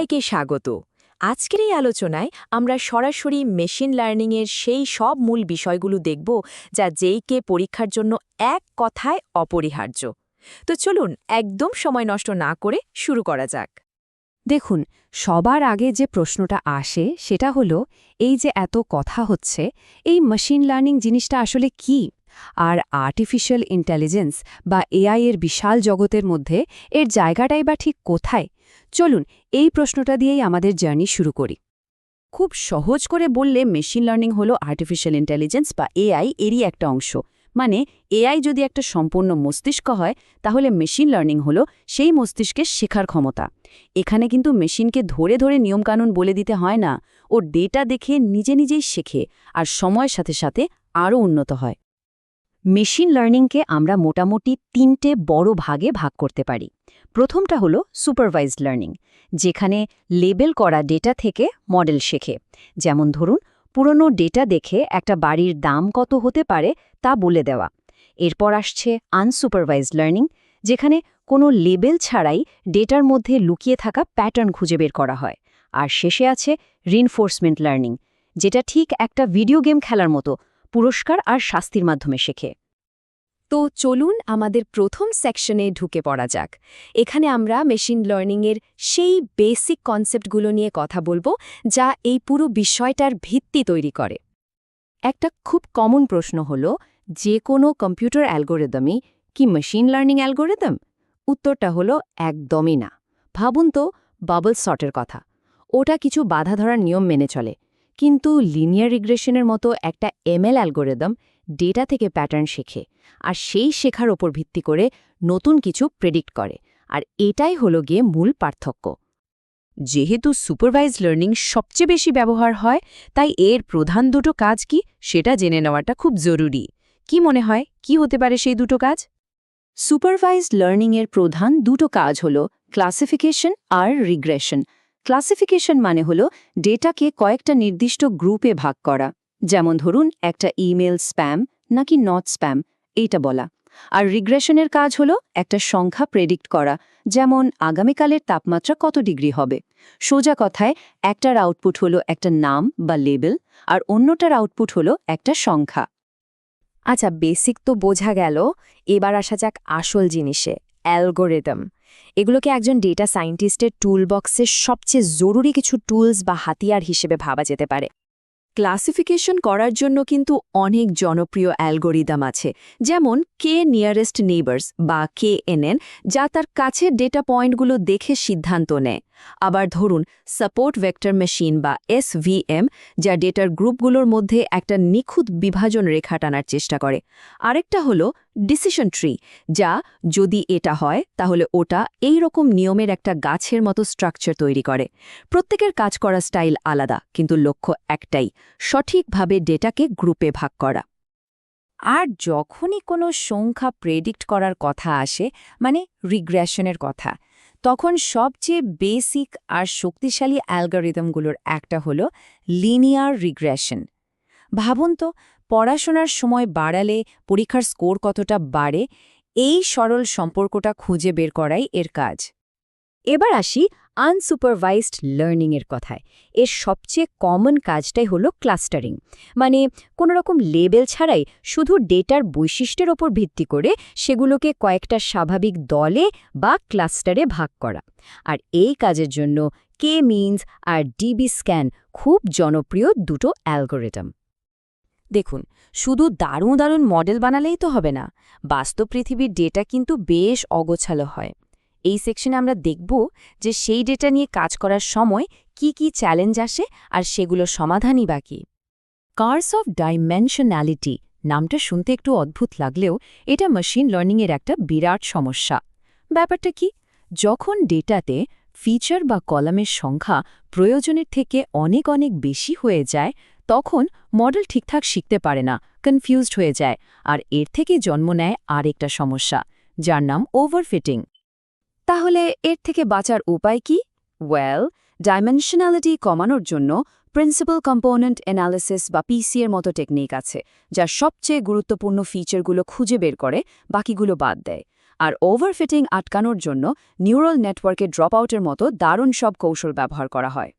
সবাইকে স্বাগত। আজকের এই আলোচনায় আমরা সরাসরি মেশিন লার্নিংয়ের সেই সব মূল বিষয়গুলো দেখব যা জেইকে পরীক্ষার জন্য এক কথায় অপরিহার্য। তো চলুন একদম সময় নষ্ট না করে শুরু করা যাক। দেখুন, সবার আগে যে প্রশ্নটা আসে সেটা হলো, এই যে এত কথা হচ্ছে, এই মেশিন লার্নিং জিনিসটা আসলে কি? আর আর্টিফিশিয়াল ইন্টেলিজেন্স বা এআই এর বিশাল জগতের মধ্যে এর জায়গাটাই বা ঠিক কোথায়? চলুন এই প্রশ্নটা দিয়েই আমাদের জার্নি শুরু করি। খুব সহজ করে বললে মেশিন লার্নিং হলো আর্টিফিশিয়াল ইন্টেলিজেন্স বা এআই এরই একটা অংশ। মানে এআই যদি একটা সম্পূর্ণ মস্তিষ্ক হয়, তাহলে মেশিন লার্নিং হলো সেই মস্তিষ্কের শেখার ক্ষমতা। এখানে কিন্তু মেশিনকে ধরে ধরে নিয়মকানুন বলে দিতে হয় না, ও ডেটা দেখে নিজে নিজেই শেখে আর সময়ের সাথে সাথে আরও উন্নত হয়। মেশিন লার্নিংকে আমরা মোটামুটি ৩টে বড় ভাগে ভাগ করতে পারি। প্রথমটা হলো সুপারভাইজড লার্নিং, যেখানে লেবেল করা ডেটা থেকে মডেল শেখে। যেমন ধরুন, পুরনো ডেটা দেখে একটা বাড়ির দাম কত হতে পারে তা বলে দেওয়া। এরপর আসছে আনসুপারভাইজড লার্নিং, যেখানে কোনো লেবেল ছাড়াই ডেটার মধ্যে লুকিয়ে থাকা প্যাটার্ন খুঁজে বের করা হয়। আর শেষে আছে রিনফোর্সমেন্ট লার্নিং, যেটা ঠিক একটা ভিডিও গেম খেলার মতো, পুরস্কার আর শাস্তির মাধ্যমে শেখে। তো চলুন আমাদের প্রথম সেকশনে ঢুকে পড়া যাক। এখানে আমরা মেশিন লার্নিংয়ের সেই বেসিক কনসেপ্টগুলো নিয়ে কথা বলবো যা এই পুরো বিষয়টার ভিত্তি তৈরি করে। একটা খুব কমন প্রশ্ন হলো, যে কোনো কম্পিউটার অ্যালগোরিদমই কি মেশিন লার্নিং অ্যালগোরিদম? উত্তরটা হলো একদমই না। ভাবুন তো বাবল সর্টের কথা। ওটা কিছু বাধা ধরার নিয়ম মেনে চলে, কিন্তু লিনিয়ার রিগ্রেশনের মতো একটা এমএল অ্যালগোরিদম ডেটা থেকে প্যাটার্ন শেখে, আর সেই শেখার ওপর ভিত্তি করে নতুন কিছু প্রেডিক্ট করে। আর এটাই হলো গিয়ে মূল পার্থক্য। যেহেতু সুপারভাইজড লার্নিং সবচেয়ে বেশি ব্যবহার হয়, তাই এর প্রধান দুটো কাজ কি সেটা জেনে নেওয়াটা খুব জরুরি। কি মনে হয়, কি হতে পারে সেই দুটো কাজ? সুপারভাইজড লার্নিংয়ের প্রধান দুটো কাজ হলো ক্লাসিফিকেশন আর রিগ্রেশন। ক্লাসিফিকেশন মানে হলো ডেটাকে কয়েকটা নির্দিষ্ট গ্রুপে ভাগ করা, যেমন ধরুন একটা ইমেল স্প্যাম নাকি নট স্প্যাম, এইটা বলা। আর রিগ্রেশনের কাজ হলো একটা সংখ্যা প্রেডিক্ট করা, যেমন আগামীকালের তাপমাত্রা কত ডিগ্রি হবে। সোজা কথায়, একটার আউটপুট হলো একটা নাম বা লেবেল, আর অন্যটার আউটপুট হলো একটা সংখ্যা। আচ্ছা, বেসিক তো বোঝা গেল। এবার আসা যাক আসল জিনিসে, অ্যালগোরিদম। এগুলোকে একজন ডেটা সায়েন্টিস্টের টুলবক্সের সবচেয়ে জরুরি কিছু টুলস বা হাতিয়ার হিসেবে ভাবা যেতে পারে। ক্লাসিফিকেশন করার জন্য কিন্তু অনেক জনপ্রিয় অ্যালগোরিদম আছে, যেমন কে নিয়ারেস্ট নেইবার্স বা KNN, যা তার কাছের ডেটা পয়েন্টগুলো দেখে সিদ্ধান্ত নেয়। আবার ধরুন সাপোর্ট ভেক্টর মেশিন বা SVM, যা ডেটার গ্রুপগুলোর মধ্যে একটা নিখুঁত বিভাজন রেখা টানার চেষ্টা করে। আরেকটা হলো ডিসিশন ট্রি, যা যদি এটা হয় তাহলে ওটা এই রকম নিয়মের একটা গাছের মতো স্ট্রাকচার তৈরি করে। প্রত্যেকের কাজ করা স্টাইল আলাদা, কিন্তু লক্ষ্য একটাই, সঠিকভাবে ডেটাকে গ্রুপে ভাগ করা। আর যখনই কোনো সংখ্যা প্রেডিক্ট করার কথা আসে, মানে রিগ্রেশনের কথা, তখন সবচেয়ে বেসিক আর শক্তিশালী অ্যালগরিদমগুলোর একটা হলো লিনিয়ার রিগ্রেশন। ভাবুন তো, পড়াশোনার সময় বাড়ালে পরীক্ষার স্কোর কতটা বাড়ে, এই সরল সম্পর্কটা খুঁজে বের করাই এর কাজ। এবার আসি আনসুপারভাইজড লার্নিংয়ের কথায়। এর সবচেয়ে কমন কাজটাই হলো ক্লাস্টারিং, মানে কোনো রকম লেবেল ছাড়াই শুধু ডেটার বৈশিষ্ট্যের ওপর ভিত্তি করে সেগুলোকে কয়েকটা স্বাভাবিক দলে বা ক্লাস্টারে ভাগ করা। আর এই কাজের জন্য কে মিনস আর ডিবি স্ক্যান খুব জনপ্রিয় দুটো অ্যালগোরিদম। দেখুন, শুধু দারুণ দারুণ মডেল বানালেই তো হবে না, বাস্তব পৃথিবীর ডেটা কিন্তু বেশ অগোছালো হয়। এই সেকশনে আমরা দেখব যে সেই ডেটা নিয়ে কাজ করার সময় কি কি চ্যালেঞ্জ আসে আর সেগুলোর সমাধানই বাকি। কার্স অফ ডাইমেনশনালিটি নামটা শুনতে একটু অদ্ভুত লাগলেও এটা মেশিন লার্নিংয়ের একটা বিরাট সমস্যা। ব্যাপারটা কি? যখন ডেটাতে ফিচার বা কলামের সংখ্যা প্রয়োজনের থেকে অনেক অনেক বেশি হয়ে যায়, তখন মডেল ঠিকঠাক শিখতে পারে না, কনফিউজড হয়ে যায়। আর এর থেকে জন্ম নেয় আরেকটা সমস্যা, যার নাম ওভারফিটিং। তাহলে এর থেকে বাঁচার উপায় কি? ওয়েল, ডাইমেনশনালিটি কমানোর জন্য প্রিন্সিপাল কম্পোনেন্ট অ্যানালিসিস বা পিসি এর মতো টেকনিক আছে, যা সবচেয়ে গুরুত্বপূর্ণ ফিচারগুলো খুঁজে বের করে, বাকিগুলো বাদ দেয়। আর ওভারফিটিং আটকানোর জন্য নিউরাল নেটওয়ার্কের ড্রপ আউটের মতো দারুণ সব কৌশল ব্যবহার করা হয়।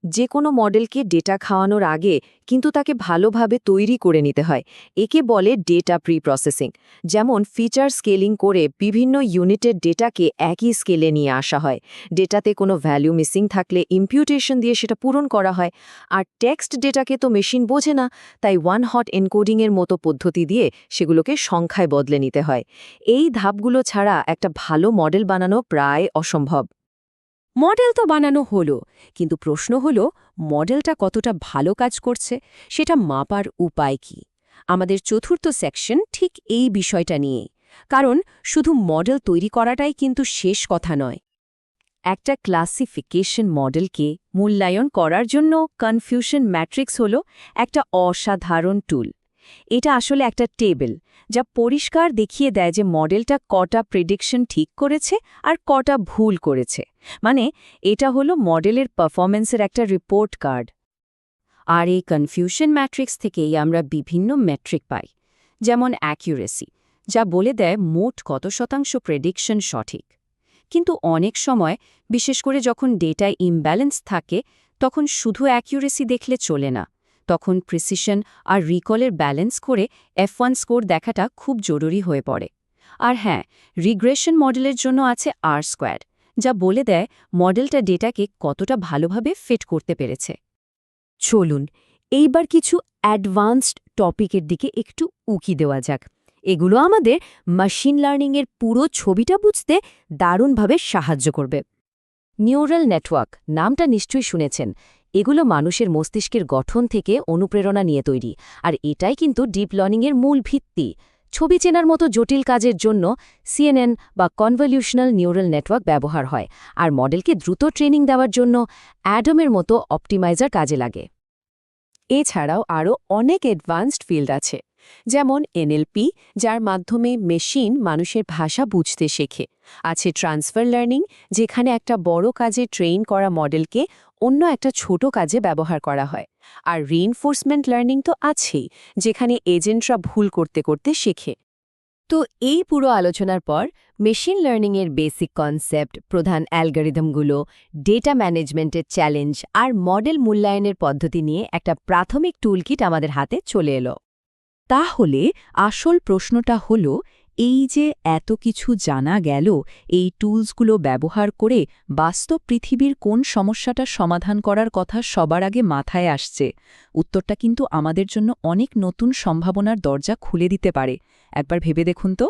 যে কোনো মডেলকে ডেটা খাওয়ানোর আগে কিন্তু তাকে ভালোভাবে তৈরি করে নিতে হয়। একে বলে ডেটা প্রি প্রসেসিং। যেমন ফিচার স্কেলিং করে বিভিন্ন ইউনিটের ডেটাকে একই স্কেলে নিয়ে আসা হয়। ডেটাতে কোনো ভ্যালু মিসিং থাকলে ইম্পিউটেশন দিয়ে সেটা পূরণ করা হয়। আর টেক্সট ডেটাকে তো মেশিন বোঝে না, তাই ওয়ান হট এনকোডিংয়ের মতো পদ্ধতি দিয়ে সেগুলোকে সংখ্যায় বদলে নিতে হয়। এই ধাপগুলো ছাড়া একটা ভালো মডেল বানানো প্রায় অসম্ভব। মডেল তো বানানো হলো, কিন্তু প্রশ্ন হলো মডেলটা কতটা ভালো কাজ করছে সেটা মাপার উপায় কি? আমাদের চতুর্থ সেকশন ঠিক এই বিষয়টা নিয়ে। কারণ শুধু মডেল তৈরি করাটাই কিন্তু শেষ কথা নয়। একটা ক্লাসিফিকেশন মডেলকে মূল্যায়ন করার জন্য কনফিউশন ম্যাট্রিক্স হলো একটা অসাধারণ টুল। এটা আসলে একটা টেবিল যা পরিষ্কার দেখিয়ে দেয় যে মডেলটা কটা প্রেডিকশন ঠিক করেছে আর কটা ভুল করেছে। মানে এটা হলো মডেলের পারফরম্যান্সের একটা রিপোর্ট কার্ড। আর এই কনফিউশন ম্যাট্রিক্স থেকেই আমরা বিভিন্ন মেট্রিক পাই, যেমন অ্যাকিউরেসি, যা বলে দেয় মোট কত শতাংশ প্রেডিকশন সঠিক। কিন্তু অনেক সময়, বিশেষ করে যখন ডেটায় ইমব্যালেন্স থাকে, তখন শুধু অ্যাকিউরেসি দেখলে চলে না। তখন প্রিসিশন আর রিকলের ব্যালেন্স করে F1 স্কোর দেখাটা খুব জরুরি হয়ে পড়ে। আর হ্যাঁ, রিগ্রেশন মডেলের জন্য আছে R², যা বলে দেয় মডেলটা ডেটাকে কতটা ভালোভাবে ফিট করতে পেরেছে। চলুন এইবার কিছু অ্যাডভান্সড টপিকের দিকে একটু উকি দেওয়া যাক। এগুলো আমাদের মেশিন লার্নিংয়ের পুরো ছবিটা বুঝতে দারুণভাবে সাহায্য করবে। নিউরাল নেটওয়ার্ক নামটা নিশ্চয়ই শুনেছেন। এগুলো মানুষের মস্তিষ্কের গঠন থেকে অনুপ্রেরণা নিয়ে তৈরি, আর এটাই কিন্তু ডিপ লার্নিংয়ের মূল ভিত্তি। ছবি চেনার মতো জটিল কাজের জন্য CNN বা কনভলিউশনাল নিউরাল নেটওয়ার্ক ব্যবহার হয়, আর মডেলকে দ্রুত ট্রেনিং দেওয়ার জন্য অ্যাডমের মতো অপটিমাইজার কাজে লাগে। এছাড়াও আরও অনেক অ্যাডভান্সড ফিল্ড আছে, যেমন NLP, যার মাধ্যমে মেশিন মানুষের ভাষা বুঝতে শেখে। আছে ট্রান্সফার লার্নিং, যেখানে একটা বড় কাজে ট্রেন করা মডেলকে অন্য একটা ছোট কাজে ব্যবহার করা হয়। আর রিইনফোর্সমেন্ট লার্নিং তো আছেই, যেখানে এজেন্টরা ভুল করতে করতে শেখে। তো এই পুরো আলোচনার পর মেশিন লার্নিংয়ের বেসিক কনসেপ্ট, প্রধান অ্যালগরিদমগুলো, ডেটা ম্যানেজমেন্টের চ্যালেঞ্জ আর মডেল মূল্যায়নের পদ্ধতি নিয়ে একটা প্রাথমিক টুলকিট আমাদের হাতে চলে এলো। তাহলে আসল প্রশ্নটা হলো, এই যে এত কিছু জানা গেল, এই টুলসগুলো ব্যবহার করে বাস্তব পৃথিবীর কোন সমস্যাটা সমাধান করার কথা সবার আগে মাথায় আসছে? উত্তরটা কিন্তু আমাদের জন্য অনেক নতুন সম্ভাবনার দরজা খুলে দিতে পারে। একবার ভেবে দেখুন তো।